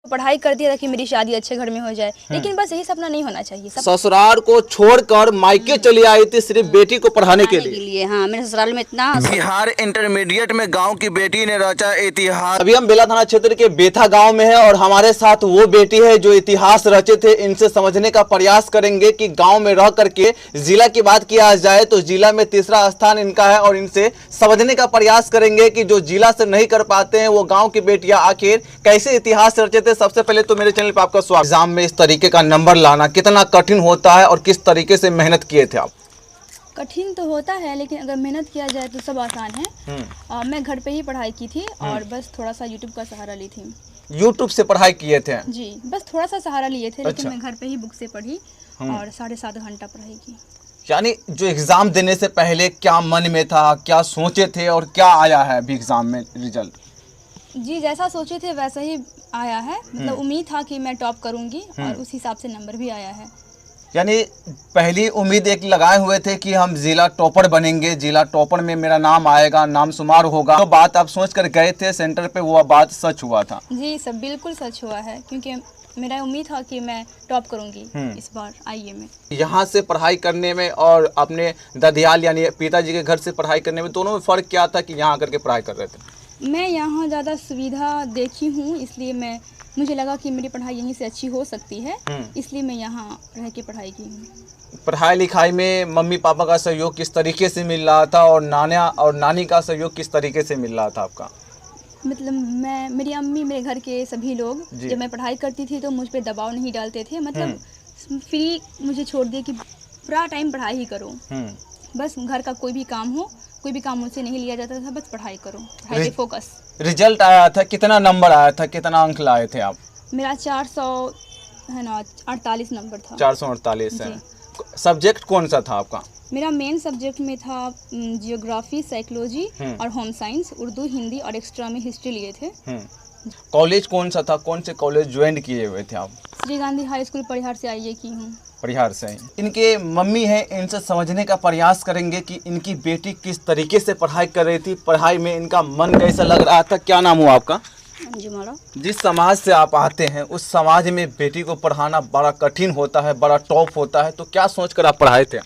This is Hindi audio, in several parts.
पढ़ाई कर दिया था कि मेरी शादी अच्छे घर में हो जाए, लेकिन बस यही सपना नहीं होना चाहिए। ससुराल को छोड़कर मायके चली आई थी सिर्फ बेटी को पढ़ाने के लिए। हाँ, मेरे ससुराल में इतना। बिहार इंटरमीडिएट में गांव की बेटी ने रचा इतिहास। अभी हम बेला थाना क्षेत्र के बेथा गांव में है और हमारे साथ वो बेटी है जो इतिहास रचे थे। इनसे समझने का प्रयास करेंगे कि गांव में रह करके जिला की बात किया जाए तो जिला में तीसरा स्थान इनका है और इनसे समझने का प्रयास करेंगे कि जो जिला से नहीं कर पाते हैं वो गाँव की बेटियां आखिर कैसे इतिहास रचे थे। सबसे पहले तो मेरे चैनल पर आपका स्वागत। एग्जाम में इस तरीके का नंबर लाना कितना कठिन होता है और किस तरीके से मेहनत किए थे आप? कठिन तो होता है, लेकिन अगर मेहनत किया जाए तो सब आसान है। मैं घर पे ही पढ़ाई की थी और बस थोड़ा सा यूट्यूब का सहारा ली थी। यूट्यूब से पढ़ाई किए थे जी, बस थोड़ा सा सहारा लिए थे। अच्छा। लेकिन मैं घर पे ही बुक से पढ़ी और 7.5 घंटा पढ़ाई की। यानी जो एग्जाम देने से पहले क्या मन में था, क्या सोचे थे और क्या आया है अभी एग्जाम में रिजल्ट? जी, जैसा सोचे थे वैसा ही आया है। मतलब उम्मीद था कि मैं टॉप करूंगी और उस हिसाब से नंबर भी आया है। यानी पहली उम्मीद एक लगाए हुए थे कि हम जिला टॉपर बनेंगे, जिला टॉपर में मेरा नाम आएगा, नाम शुमार होगा। तो बात आप सोच कर गए थे सेंटर पे, वो बात सच हुआ था? जी, सब बिल्कुल सच हुआ है, क्योंकि मेरा उम्मीद था कि मैं टॉप करूंगी इस बार आईए में। यहाँ से पढ़ाई करने में और अपने ददियाल यानी पिताजी के घर से पढ़ाई करने में दोनों में फ़र्क क्या था कि यहाँ करके पढ़ाई कर रहे थे? मैं यहाँ ज़्यादा सुविधा देखी हूँ, इसलिए मुझे लगा कि मेरी पढ़ाई यहीं से अच्छी हो सकती है, इसलिए मैं यहाँ रह के पढ़ाई की हूँ। पढ़ाई लिखाई में मम्मी पापा का सहयोग किस तरीके से मिल रहा था और नाना और नानी का सहयोग किस तरीके से मिल रहा था आपका? मतलब मेरी अम्मी, मेरे घर के सभी लोग जब मैं पढ़ाई करती थी तो मुझ पे दबाव नहीं डालते थे। मतलब फ्री मुझे छोड़ दिए कि पूरा टाइम पढ़ाई ही करो। बस घर का कोई भी काम हो, कोई भी काम मुझसे नहीं लिया जाता था, बस पढ़ाई करो, पढ़ाई पे फोकस। रिजल्ट आया था, कितना नंबर आया था, कितना अंक लाए थे आप? मेरा 448 नंबर था। 448 है। सब्जेक्ट कौन सा था आपका? मेरा मेन सब्जेक्ट में था जियोग्राफी, साइकोलॉजी और होम साइंस, उर्दू, हिंदी और एक्स्ट्रा में हिस्ट्री लिए थे। कॉलेज कौन सा था, कौन से कॉलेज ज्वाइन किए हुए थे आप? श्री गांधी हाई स्कूल परिहार से आईए की हूँ। परिहार से। इनके मम्मी हैं, इनसे समझने का प्रयास करेंगे कि इनकी बेटी किस तरीके से पढ़ाई कर रही थी, पढ़ाई में इनका मन कैसा लग रहा था। क्या नाम हुआ आपका? जिस समाज से आप आते हैं उस समाज में बेटी को पढ़ाना बड़ा कठिन होता है, बड़ा टॉप होता है, तो क्या सोचकर आप पढ़ाए थे?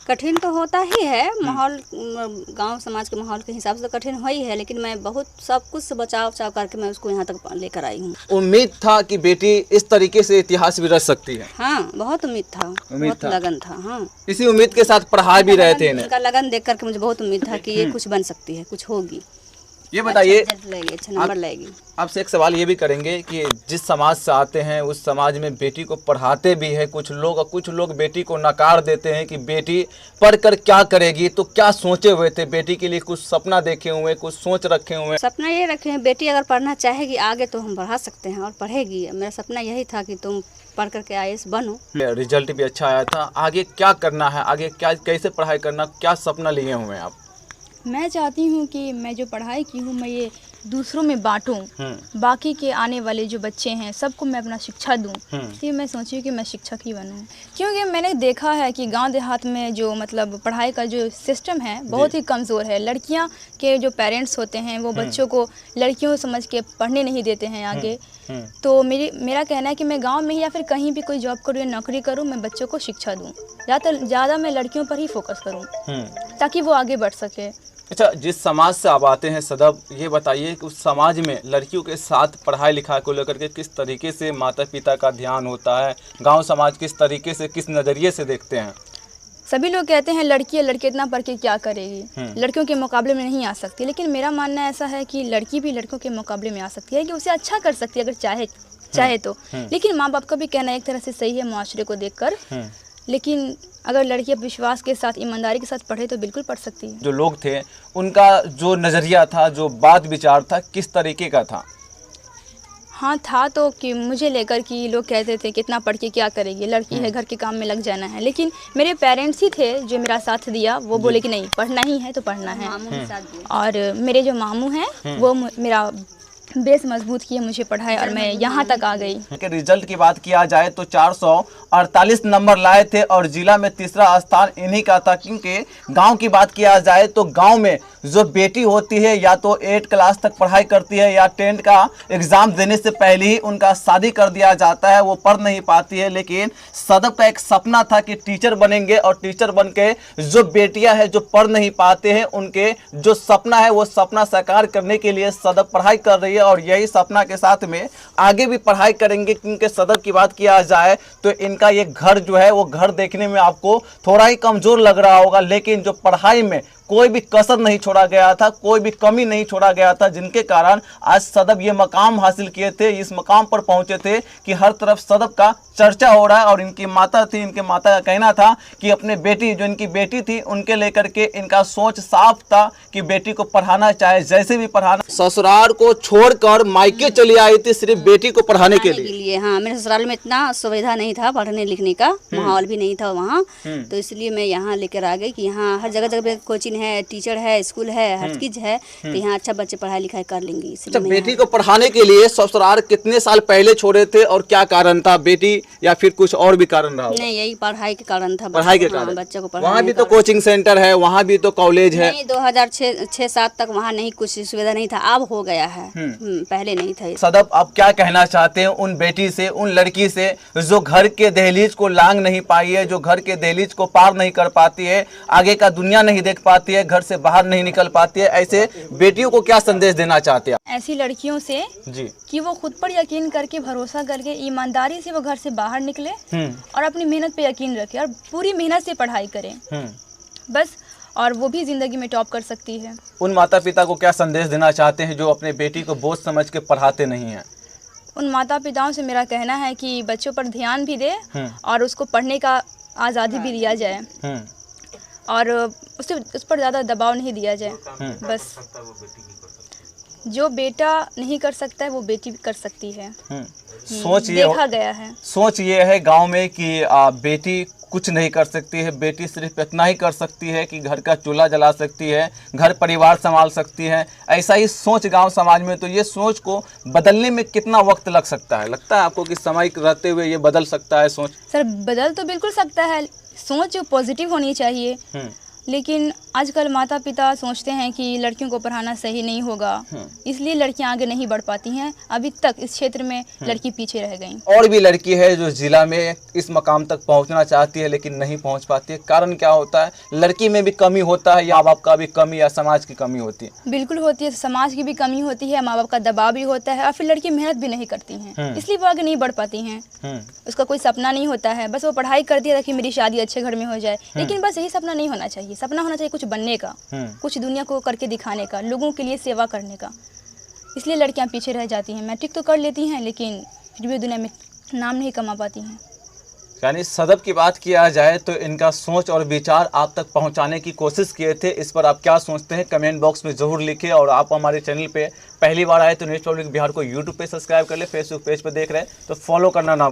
कठिन तो होता ही है, माहौल गांव समाज के माहौल के हिसाब से कठिन हो ही है, लेकिन मैं बहुत सब कुछ से बचाव करके मैं उसको यहाँ तक लेकर आई हूँ। उम्मीद था कि बेटी इस तरीके से इतिहास भी रच सकती है? हाँ, बहुत उम्मीद था, बहुत लगन था। हाँ, इसी उम्मीद के साथ पढ़ा भी रहे थे। इनका लगन देख करके मुझे बहुत उम्मीद था कि ये कुछ बन सकती है, कुछ होगी। ये बताइए, अच्छा नंबर लाएगी। आपसे एक सवाल ये भी करेंगे कि जिस समाज से आते हैं उस समाज में बेटी को पढ़ाते भी है कुछ लोग, और कुछ लोग बेटी को नकार देते हैं कि बेटी पढ़कर क्या करेगी। तो क्या सोचे हुए थे बेटी के लिए? कुछ सपना देखे हुए, कुछ सोच रखे हुए? सपना ये रखे हैं, बेटी अगर पढ़ना चाहेगी आगे तो हम बढ़ा सकते हैं और पढ़ेगी। मेरा सपना यही था कि तुम पढ़ करके IAS बनो। रिजल्ट भी अच्छा आया था, आगे क्या करना है, आगे क्या कैसे पढ़ाई करना, क्या सपना लिए हुए हैं आप? मैं चाहती हूँ कि मैं जो पढ़ाई की हूँ मैं ये दूसरों में बांटूं, बाकी के आने वाले जो बच्चे हैं सबको मैं अपना शिक्षा दूं। इसलिए मैं सोची कि मैं शिक्षक ही बनूं, क्योंकि मैंने देखा है कि गांव देहात में जो मतलब पढ़ाई का जो सिस्टम है बहुत ही कमज़ोर है। लड़कियां के जो पेरेंट्स होते हैं वो बच्चों को लड़कियों समझ के पढ़ने नहीं देते हैं आगे। तो मेरा कहना है कि मैं गाँव में ही या फिर कहीं भी कोई जॉब करूँ या नौकरी करूँ, मैं बच्चों को शिक्षा दूँ। ज़्यादा मैं लड़कियों पर ही फोकस करूँ ताकि वो आगे बढ़ सके। अच्छा, जिस समाज से आप आते हैं सदब, ये बताइए कि उस समाज में लड़कियों के साथ पढ़ाई लिखाई को लेकर के किस तरीके से माता पिता का ध्यान होता है, गांव समाज किस तरीके से, किस नज़रिए से देखते हैं? सभी लोग कहते हैं लड़की इतना पढ़ के क्या करेगी, लड़कियों के मुकाबले में नहीं आ सकती। लेकिन मेरा मानना ऐसा है कि लड़की भी लड़कों के मुकाबले में आ सकती है, कि उसे अच्छा कर सकती है अगर चाहे तो। लेकिन माँ बाप का भी कहना एक तरह से सही है मुआशरे को देखकर। लेकिन अगर लड़की अब विश्वास के साथ, ईमानदारी के साथ पढ़े तो बिल्कुल पढ़ सकती है। जो लोग थे उनका जो नज़रिया था, जो बात विचार था, किस तरीके का था? हाँ था तो, कि मुझे लेकर कि लोग कहते थे कितना पढ़ के क्या करेगी, लड़की है, घर के काम में लग जाना है। लेकिन मेरे पेरेंट्स ही थे जो मेरा साथ दिया, वो बोले कि नहीं, पढ़ना ही है तो पढ़ना है। और मेरे जो मामू हैं वो मेरा बेस मजबूत किए मुझे पढ़ाए और मैं यहाँ तक आ गई। के रिजल्ट की बात किया जाए तो 448 नंबर लाए थे और जिला में तीसरा स्थान इन्हीं का था। क्योंकि गांव की बात किया जाए तो गांव में जो बेटी होती है या तो 8 क्लास तक पढ़ाई करती है या 10 का एग्जाम देने से पहले ही उनका शादी कर दिया जाता है, वो पढ़ नहीं पाती है। लेकिन सदब का एक सपना था कि टीचर बनेंगे और टीचर बन के जो बेटियां हैं जो पढ़ नहीं पाते हैं उनके जो सपना है वो सपना साकार करने के लिए सदब पढ़ाई कर रही है और यही सपना के साथ में आगे भी पढ़ाई करेंगे। क्योंकि सदर की बात किया जाए तो इनका ये घर जो है वो घर देखने में आपको थोड़ा ही कमजोर लग रहा होगा, लेकिन जो पढ़ाई में कोई भी कसर नहीं छोड़ा गया था, कोई भी कमी नहीं छोड़ा गया था, जिनके कारण आज सदब ये मकाम हासिल किए थे, इस मकाम पर पहुंचे थे कि हर तरफ सदब का चर्चा हो रहा है। और इनकी माता थी, इनके माता का कहना था कि अपने बेटी जो इनकी बेटी थी उनके लेकर के इनका सोच साफ था कि बेटी को पढ़ाना चाहे जैसे भी पढ़ाना। ससुराल को छोड़कर मायके चली आई थी सिर्फ बेटी को पढ़ाने के लिए। हाँ, मेरे ससुराल में इतना सुविधा नहीं था, पढ़ने लिखने का माहौल भी नहीं था वहाँ, तो इसलिए मैं यहाँ लेकर आ गई कि यहाँ हर जगह जगह कोचिंग है, टीचर है, स्कूल है, हर चीज है, तो यहाँ अच्छा बच्चे पढ़ाई लिखाई कर लेंगे। अच्छा, बेटी को पढ़ाने के लिए ससुराल कितने साल पहले छोड़े थे और क्या कारण था? बेटी या फिर कुछ और भी कारण रहा? नहीं, यही पढ़ाई के कारण था। पढ़ाई के कारण बच्चों को वहाँ भी तो कोचिंग सेंटर है, वहाँ भी तो कॉलेज है। 2006-07 तक वहाँ नहीं कुछ सुविधा नहीं था, अब हो गया है, पहले नहीं था। सदब, आप क्या कहना चाहते हैं उन बेटी से, उन लड़की से जो घर के दहलीज को लांग नहीं पाई है, जो घर के दहलीज को पार नहीं कर पाती है, आगे का दुनिया नहीं देख पाती है, घर से बाहर नहीं निकल पाती है, ऐसे बेटियों को क्या संदेश देना चाहते हैं? ऐसी लड़कियों से जी कि वो खुद पर यकीन करके, भरोसा करके, ईमानदारी से वो घर से बाहर निकले और अपनी मेहनत पे यकीन रखे और पूरी मेहनत से पढ़ाई करें बस, और वो भी जिंदगी में टॉप कर सकती है। उन माता पिता को क्या संदेश देना चाहते हैं जो अपने बेटी को बोझ समझ के पढ़ाते नहीं हैं? उन माता पिताओं से मेरा कहना है कि बच्चों पर ध्यान भी दे और उसको पढ़ने का आज़ादी भी दिया जाए और उस पर ज़्यादा दबाव नहीं दिया जाए। बस जो बेटा नहीं कर सकता है वो बेटी भी कर सकती है। सोच ये देखा गया है, सोच ये है गांव में कि बेटी कुछ नहीं कर सकती है, बेटी सिर्फ इतना ही कर सकती है कि घर का चूल्हा जला सकती है, घर परिवार संभाल सकती है, ऐसा ही सोच गांव समाज में। तो ये सोच को बदलने में कितना वक्त लग सकता है? लगता है आपको कि समय रहते हुए ये बदल सकता है सोच? सर, बदल तो बिल्कुल सकता है, सोच पॉजिटिव होनी चाहिए। लेकिन आजकल माता पिता सोचते हैं कि लड़कियों को पढ़ाना सही नहीं होगा, इसलिए लड़कियां आगे नहीं बढ़ पाती हैं। अभी तक इस क्षेत्र में लड़की पीछे रह गई। और भी लड़की है जो जिला में इस मकाम तक पहुंचना चाहती है लेकिन नहीं पहुंच पाती है। कारण क्या होता है? लड़की में भी कमी होता है या माँ बाप का भी कमी या समाज की कमी होती है? बिल्कुल होती है, समाज की भी कमी होती है, माँ बाप का दबाव भी होता है और फिर लड़की मेहनत भी नहीं करती हैं, इसलिए वो आगे नहीं बढ़ पाती हैं। उसका कोई सपना नहीं होता है, बस वो पढ़ाई करती है कि मेरी शादी अच्छे घर में हो जाए, लेकिन बस यही सपना नहीं होना चाहिए। सपना होना चाहिए कुछ बनने का, कुछ दुनिया को करके दिखाने का, लोगों के लिए सेवा करने का। इसलिए लड़कियां पीछे रह जाती हैं। मैट्रिक तो कर लेती हैं लेकिन फिर भी दुनिया में नाम नहीं कमा पाती हैं। यानी सदब की बात किया जाए तो इनका सोच और विचार आप तक पहुंचाने की कोशिश किए थे। इस पर आप क्या सोचते हैं कमेंट बॉक्स में ज़रूर लिखिए। और आप हमारे चैनल पे पहली बार आए तो न्यूज़ पब्लिक बिहार को यूट्यूब पे सब्सक्राइब कर ले, फेसबुक पेज पे देख रहे हैं तो फॉलो करना ना